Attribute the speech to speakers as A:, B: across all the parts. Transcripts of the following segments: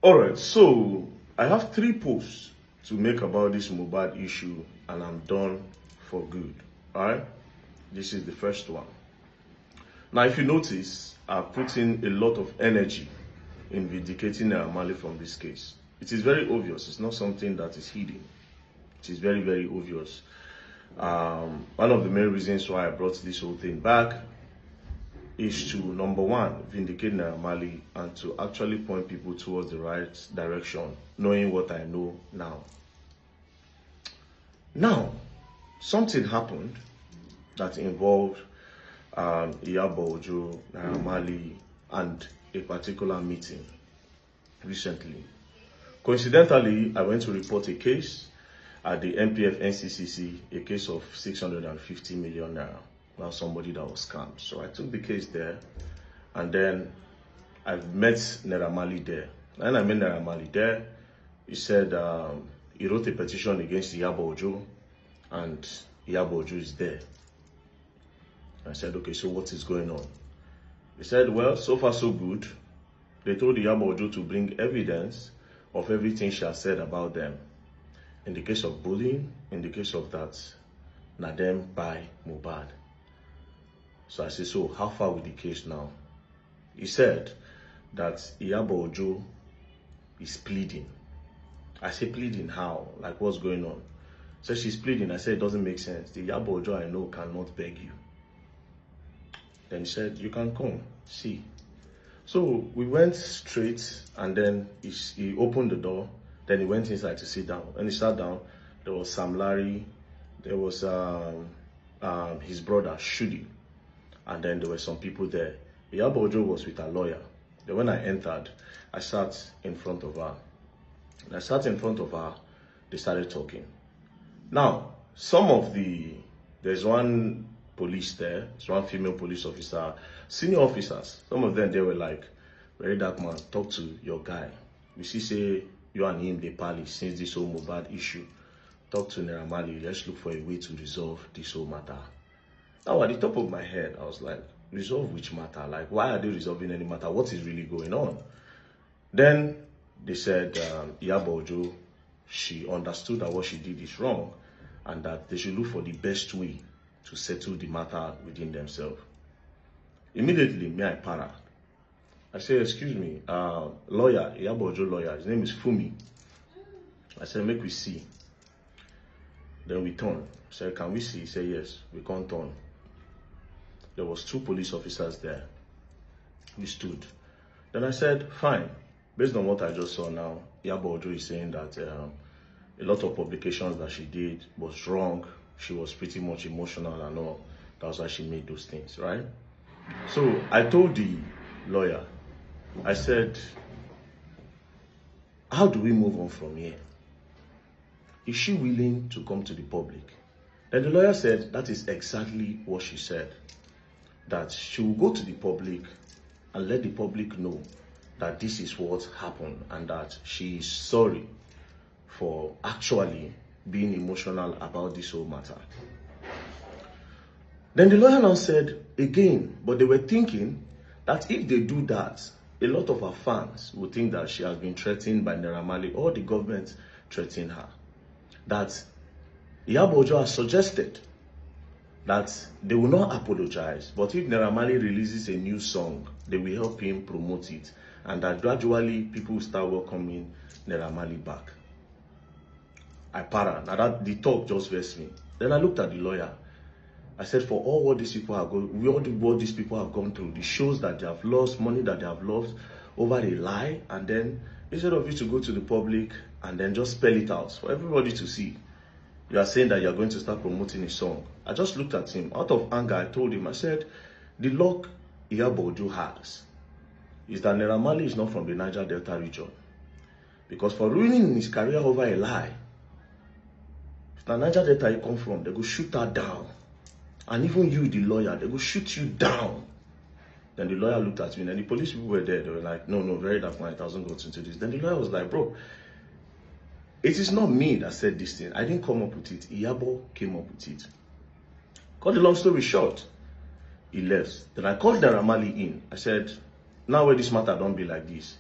A: Alright, so I have 3 posts to make about this Mohbad issue and I'm done for good. Alright, this is the first one. Now, if you notice, I've put in a lot of energy in vindicating Naira Marley from this case. It is very obvious, it's not something that is hidden. It is very, very obvious. One of the main reasons why I brought this whole thing back is to, number one, vindicate Naira Marley and to actually point people towards the right direction, knowing what I know now. Now, something happened that involved Iyabo Ojo, Naira Marley, and a particular meeting recently. Coincidentally, I went to report a case at the MPF NCCC, a case of 650 million naira. Now somebody that was scammed. So I took the case there, and then I met Naira Marley there. And I met Naira Marley there. He said he wrote a petition against Iyabo Ojo, and Iyabo Ojo is there. I said, okay, so what is going on? He said, well, so far so good. They told Iyabo Ojo to bring evidence of everything she has said about them. In the case of bullying, in the case of that, na them by Mohbad. So I said, so how far with the case now? He said that Iyabo Ojo is pleading. I said, pleading how? Like, what's going on? So she's pleading. I said, it doesn't make sense. The Iyabo Ojo I know cannot beg you. Then he said, you can come, see. So we went straight, and then he opened the door. Then he went inside to sit down. When he sat down, there was Sam Larry, there was his brother, Shudi, and then there were some people there. Iyabo Ojo was with a lawyer. Then when I entered, I sat in front of her. And I sat in front of her, they started talking. Now, there's one police there, there's one female police officer, senior officers, some of them, they were like, very dark man, talk to your guy. You see, say, you and him, they pally since this whole Mohbad issue. Talk to Naira Marley, let's look for a way to resolve this whole matter. Now, at the top of my head, I was like, resolve which matter? Like, why are they resolving any matter? What is really going on? Then they said, Iyabo Ojo, she understood that what she did is wrong and that they should look for the best way to settle the matter within themselves. Immediately, me, I para. I said, excuse me, lawyer, Iyabo Ojo lawyer, his name is Fumi. I said, make we see. Then we turn. I said, can we see? He said, yes, we can't turn. There was 2 police officers there. We stood. Then I said, fine. Based on what I just saw now, Iyabo Ojo is saying that a lot of publications that she did was wrong. She was pretty much emotional and all. That's why she made those things, right? So I told the lawyer, I said, how do we move on from here? Is she willing to come to the public? Then the lawyer said, that is exactly what she said. That she will go to the public and let the public know that this is what happened and that she is sorry for actually being emotional about this whole matter. Then the lawyer now said again, but they were thinking that if they do that, a lot of her fans would think that she has been threatened by Naira Marley or the government threatening her. That Iyabo Ojo has suggested that they will not apologize, but if Naira Marley releases a new song, they will help him promote it, and that gradually people will start welcoming Naira Marley back. I para. Now that the talk just vexed me. Then I looked at the lawyer. I said, for all what these people have gone, what these people have gone through, the shows that they have lost, money that they have lost over a lie, and then instead of you to go to the public and then just spell it out for everybody to see, you are saying that you are going to start promoting a song. I just looked at him. Out of anger, I told him, I said, the luck Iyabo Ojo has is that Naira Marley is not from the Niger Delta region. Because for ruining his career over a lie, if the Niger Delta you come from, they go shoot her down. And even you, the lawyer, they will shoot you down. Then the lawyer looked at me, and the police people were there. They were like, no, very dark man, it hasn't got into this. Then the lawyer was like, bro, it is not me that said this thing. I didn't come up with it. Iyabo came up with it. Cut the long story short, he left. Then I called Naira Marley in. I said, now where this matter don't be like this,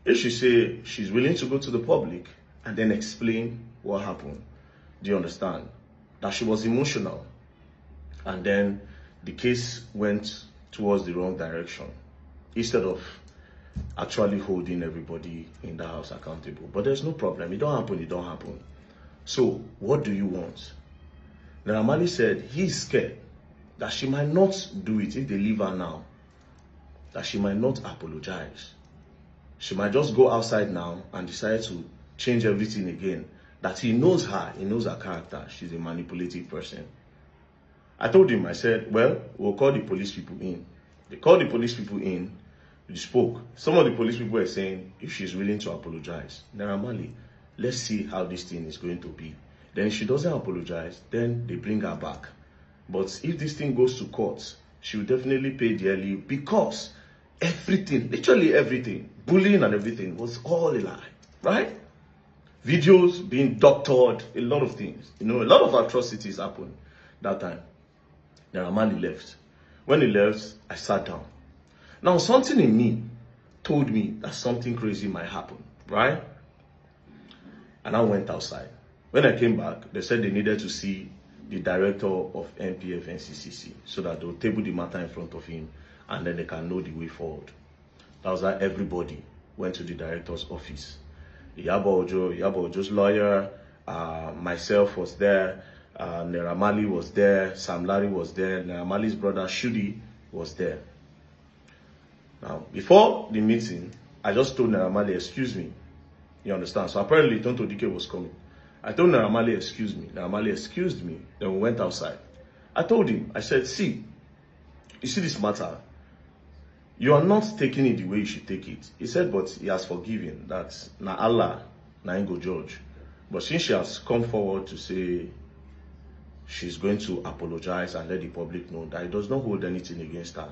A: If she say she's willing to go to the public and then explain what happened, do you understand? That she was emotional. And then the case went towards the wrong direction. Instead of actually holding everybody in the house accountable. But there's no problem. It don't happen, it don't happen. So, what do you want? Naira Marley said he's scared that she might not do it if they leave her now. That she might not apologize. She might just go outside now and decide to change everything again. That he knows her character. She's a manipulative person. I told him, I said, well, we'll call the police people in. They called the police people in. We spoke. Some of the police people were saying, if she's willing to apologize, Naira Marley, let's see how this thing is going to be. Then if she doesn't apologize, then they bring her back. But if this thing goes to court, she will definitely pay dearly because everything, literally everything, bullying and everything was all a lie, right? Videos being doctored, a lot of things. You know, a lot of atrocities happened that time. Naira Marley left. When he left, I sat down. Now, something in me told me that something crazy might happen, right? And I went outside. When I came back, they said they needed to see the director of NPF NCCC so that they'll table the matter in front of him and then they can know the way forward. That was how everybody went to the director's office. Iyabo Ojo's lawyer, myself was there, Naira Marley was there, Sam Larry was there, Naira Marley's brother Shudi was there. Now, before the meeting, I just told Naira Marley, excuse me. You understand? So apparently, Tonto Dike was coming. I told Naira Marley, excuse me. Naira Marley excused me. Then we went outside. I told him, I said, see, you see this matter? You are not taking it the way you should take it. He said, but he has forgiven. That na Allah, na him go judge. But since she has come forward to say she's going to apologize and let the public know that he does not hold anything against her.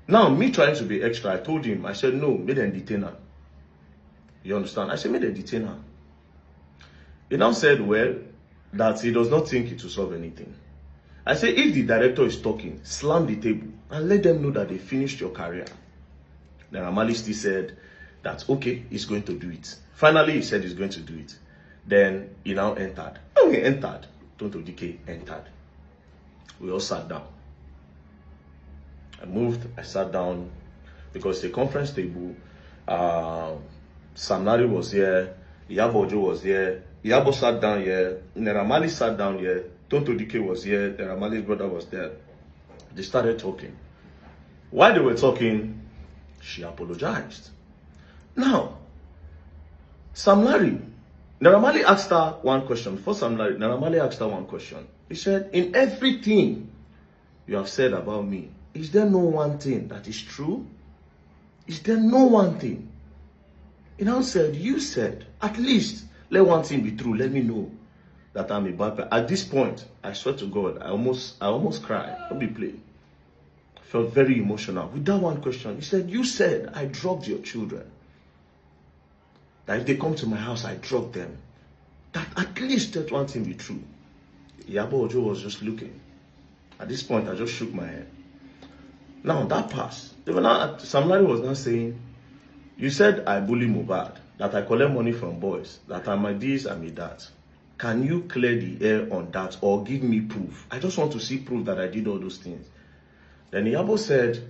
A: Now, me trying to be extra, I told him, I said, no, make them detain her. You understand? I said, make them detain her. He now said, well, that he does not think it will solve anything. I said, if the director is talking, slam the table and let them know that they finished your career. Naira Marley still said that, okay, he's going to do it. Finally, he said he's going to do it. Then he now entered. When he entered, Tonto Dike entered. We all sat down. I moved, I sat down because the conference table, Sam Larry was here, Iyabo Ojo was here, Iyabo sat down here, Naira Marley sat down here, Tonto Dike was here, Naira Marley's brother was there. They started talking. While they were talking, she apologized. Now, Sam Larry, Naira Marley asked her one question. Before Sam Larry, Naira Marley asked her one question. He said, in everything you have said about me, is there no one thing that is true? Is there no one thing? He now said, you said, at least let one thing be true. Let me know that I'm a bad person. At this point, I swear to God, I almost cried. Don't be playing. I felt very emotional. With that one question, he said, you said I drugged your children. That if they come to my house, I drug them. That at least let one thing be true. Iyabo Ojo was just looking. At this point, I just shook my head. Now, that passed. Sam Larry was now saying, you said I bully Mohbad, that I collect money from boys, that I'm a this, I'm a that. Can you clear the air on that or give me proof? I just want to see proof that I did all those things. Then Iyabo said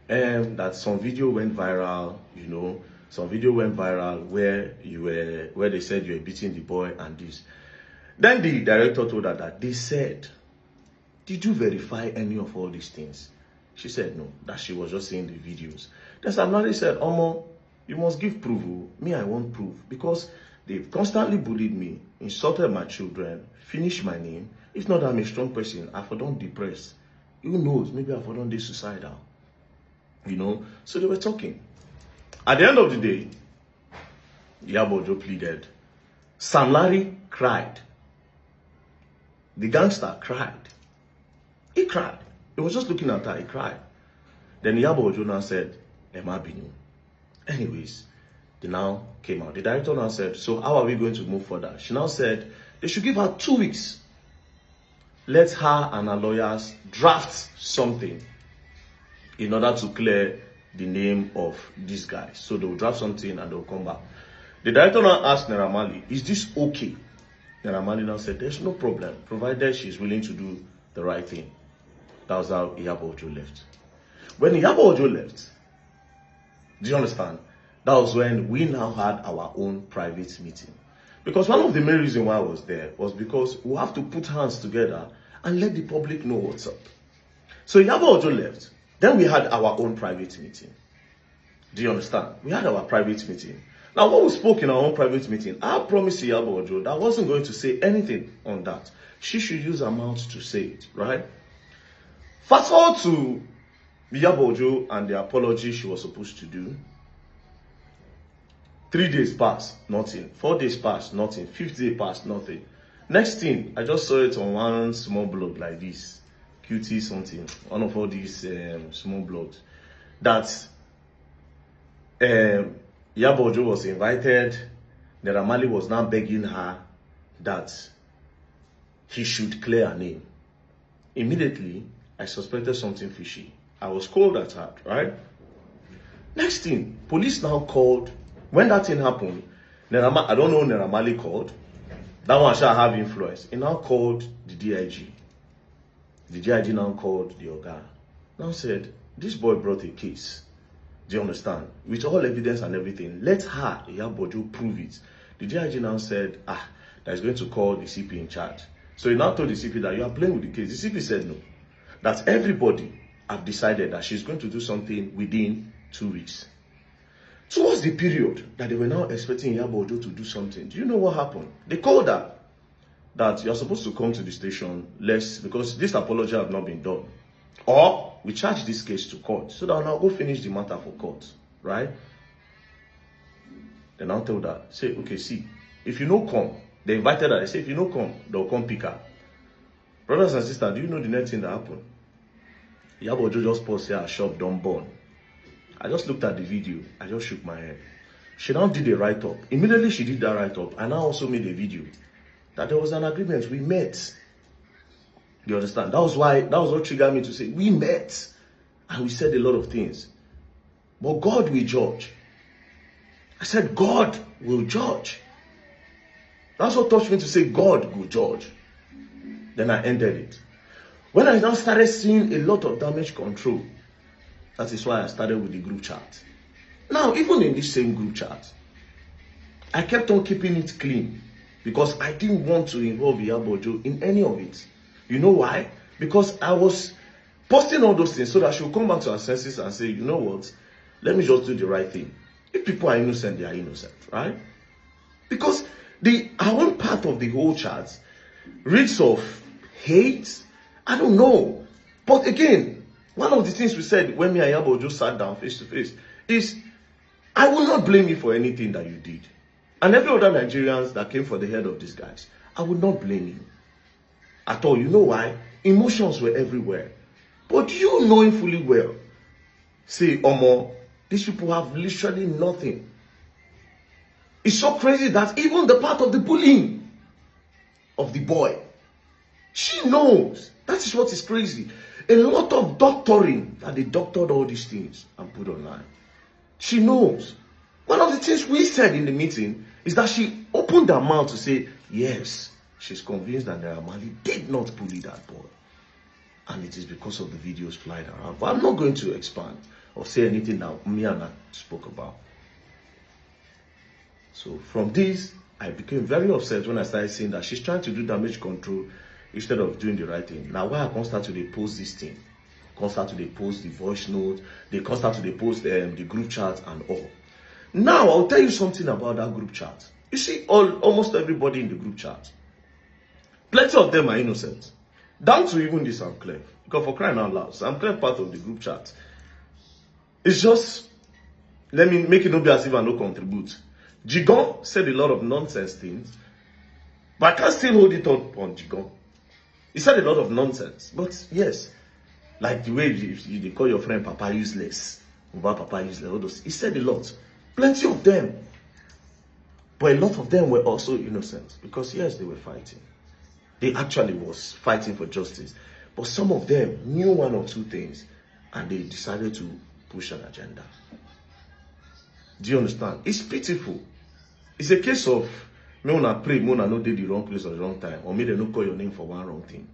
A: that some video went viral, you know, some video went viral where they said you were beating the boy and this. Then the director told her that they said, did you verify any of all these things? She said no, that she was just seeing the videos. Then Sam Larry said, Omo, you must give proof. Me, I want proof. Because they've constantly bullied me, insulted my children, finished my name. If not, I'm a strong person. I for don't depressed. Who knows? Maybe I for don't be suicidal. You know? So they were talking. At the end of the day, Iyabo Ojo pleaded. Sam Larry cried. The gangster cried. He cried. He was just looking at her. He cried. Then Iyabo Ojo now said, Emma Binu. Anyways, they now came out. The director now said, so how are we going to move further? She now said, they should give her 2 weeks. Let her and her lawyers draft something in order to clear the name of this guy. So they'll draft something and they'll come back. The director now asked Naira Marley, is this okay? Naira Marley now said, there's no problem, provided she's willing to do the right thing. That was how Iyabo Ojo left. When Iyabo Ojo left, do you understand? That was when we now had our own private meeting. Because one of the main reasons why I was there was because we have to put hands together and let the public know what's up. So Iyabo Ojo left. Then we had our own private meeting. Do you understand? We had our private meeting. Now, when we spoke in our own private meeting, I promised Iyabo Ojo that I wasn't going to say anything on that. She should use her mouth to say it, right? Fast forward to Iyabo Ojo and the apology she was supposed to do. 3 days passed, nothing. 4 days passed, nothing. 5th day passed, nothing. Next thing, I just saw it on one small blog like this. QT something. One of all these small blogs. That Iyabo Ojo was invited. Naira Marley was now begging her that he should clear her name. Immediately, I suspected something fishy. I was cold at heart, right? Next thing, police now called. When that thing happened, I don't know, Naira Marley called. That one shall have influence. He now called the DIG. The DIG now called the Oga. Now said, this boy brought a case. Do you understand? With all evidence and everything, let her, Iyabo Ojo, prove it. The DIG now said, that is going to call the CP in charge. So he now told the CP that you are playing with the case. The CP said no. That everybody have decided that she's going to do something within 2 weeks. Towards the period that they were now expecting Iyabo Ojo to do something, do you know what happened? They called her that you're supposed to come to the station because this apology have not been done. Or we charge this case to court so that I'll now go finish the matter for court, right? They now told her, say, okay, see, if you no come, they invited her, they say, if you no come, they'll come pick her. Brothers and sisters, do you know the next thing that happened? Iyabo Ojo just paused here, her shop done burn. I just looked at the video. I just shook my head. She now did a write-up. Immediately she did that write-up, I now also made a video that there was an agreement. We met. You understand? That was what triggered me to say, we met. And we said a lot of things. But God will judge. I said, God will judge. That's what touched me to say, God will judge. Then I ended it. When I now started seeing a lot of damage control, that is why I started with the group chat. Now, even in this same group chat, I kept on keeping it clean because I didn't want to involve Iyabo Ojo in any of it. You know why? Because I was posting all those things so that she will come back to her senses and say, you know what? Let me just do the right thing. If people are innocent, they are innocent, right? Because our own part of the whole chat reeks of hate. I don't know. But again, one of the things we said when me and Iyabo Ojo sat down face to face is, I will not blame you for anything that you did. And every other Nigerians that came for the head of these guys, I would not blame you at all. You know why? Emotions were everywhere. But you knowing fully well, say, Omo, these people have literally nothing. It's so crazy that even the part of the bullying of the boy, she knows. That is what is crazy. A lot of doctoring that they doctored all these things and put online. She knows. One of the things we said in the meeting is that she opened her mouth to say, yes, she's convinced that Naira Marley did not bully that boy. And it is because of the videos flying around. But I'm not going to expand or say anything that me and I spoke about. So from this, I became very upset when I started seeing that she's trying to do damage control instead of doing the right thing. Now, why I can't start to post this thing? Can't start to post the voice note. They can't start to post the group chat and all. Now, I'll tell you something about that group chat. You see, almost everybody in the group chat, plenty of them are innocent. Down to even the Sam Clef. Because for crying out loud, Sam Clef part of the group chat. It's just, let me make it not be as if I no contribute. Jigon said a lot of nonsense things, but I can't still hold it up on Jigon. He said a lot of nonsense, but yes, like the way they call your friend Papa useless, Papa useless, all those. He said a lot, plenty of them, but a lot of them were also innocent because yes, they were fighting. They actually was fighting for justice, but some of them knew one or two things, and they decided to push an agenda. Do you understand? It's pitiful. It's a case of me una pray, me una no did the wrong place or the wrong time, or me they no call your name for one wrong thing.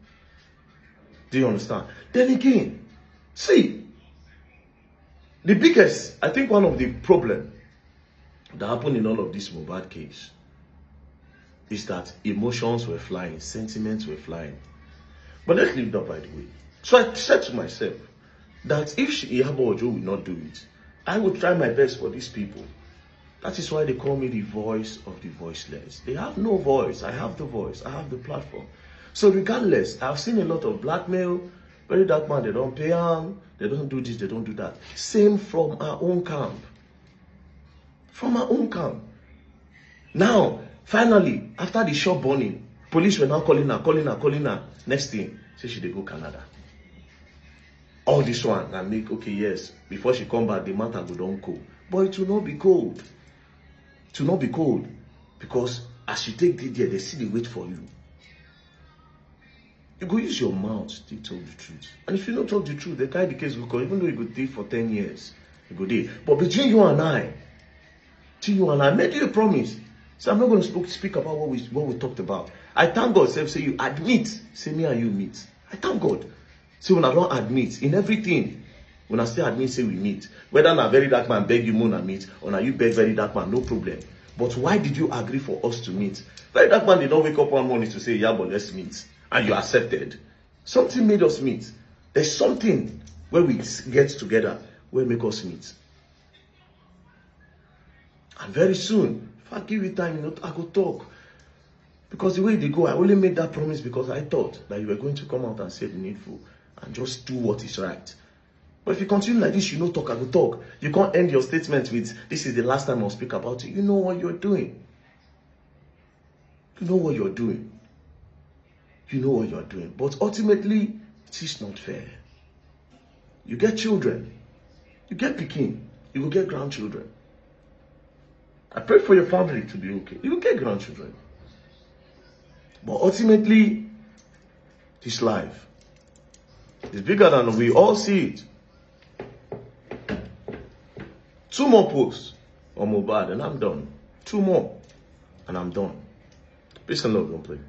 A: Do you understand? Then again, see, the biggest, I think one of the problem that happened in all of this Mohbad case is that emotions were flying, sentiments were flying. But let's leave that by the way. So I said to myself that if Iyabo Ojo will not do it, I will try my best for these people. That is why they call me the voice of the voiceless. They have no voice. I have the voice. I have the platform. So regardless, I've seen a lot of blackmail. Very dark man, they don't pay them. They don't do this, they don't do that. Same from our own camp. From our own camp. Now, finally, after the shop burning, police were now calling her. Next thing, say she dey go Canada. All this one, and make, okay, yes, before she come back, the matter go don cold. But it will not be cold. It will not be cold. Because as you take the there, they see the wait for you. You go use your mouth to tell the truth. And if you don't tell the truth, they carry the case because even though you go there for 10 years, you go there. But between you and I, made you a promise. So I'm not going to speak about what we talked about. I thank God, say you admit, say me and you meet. I thank God. So when I don't admit in everything, when I still admit, say we meet. Whether na very dark man beg you moon and meet, or now you beg very dark man, no problem. But why did you agree for us to meet? Very dark man did not wake up one morning to say, yeah, but let's meet. And you accepted. Something made us meet. There's something where we get together, where make us meet. And very soon, if I give you time, I go talk. Because the way they go, I only made that promise because I thought that you were going to come out and say the needful and just do what is right. But if you continue like this, you know talk, I go talk. You can't end your statement with, this is the last time I'll speak about it. You know what you're doing. You know what you're doing. You know what you're doing. But ultimately, it is not fair. You get children. You get pikin. You will get grandchildren. I pray for your family to be okay. You will get grandchildren. But ultimately, this life is bigger than we all see it. 2 more posts on Mohbad and I'm done. 2 more and I'm done. Peace and love, don't play.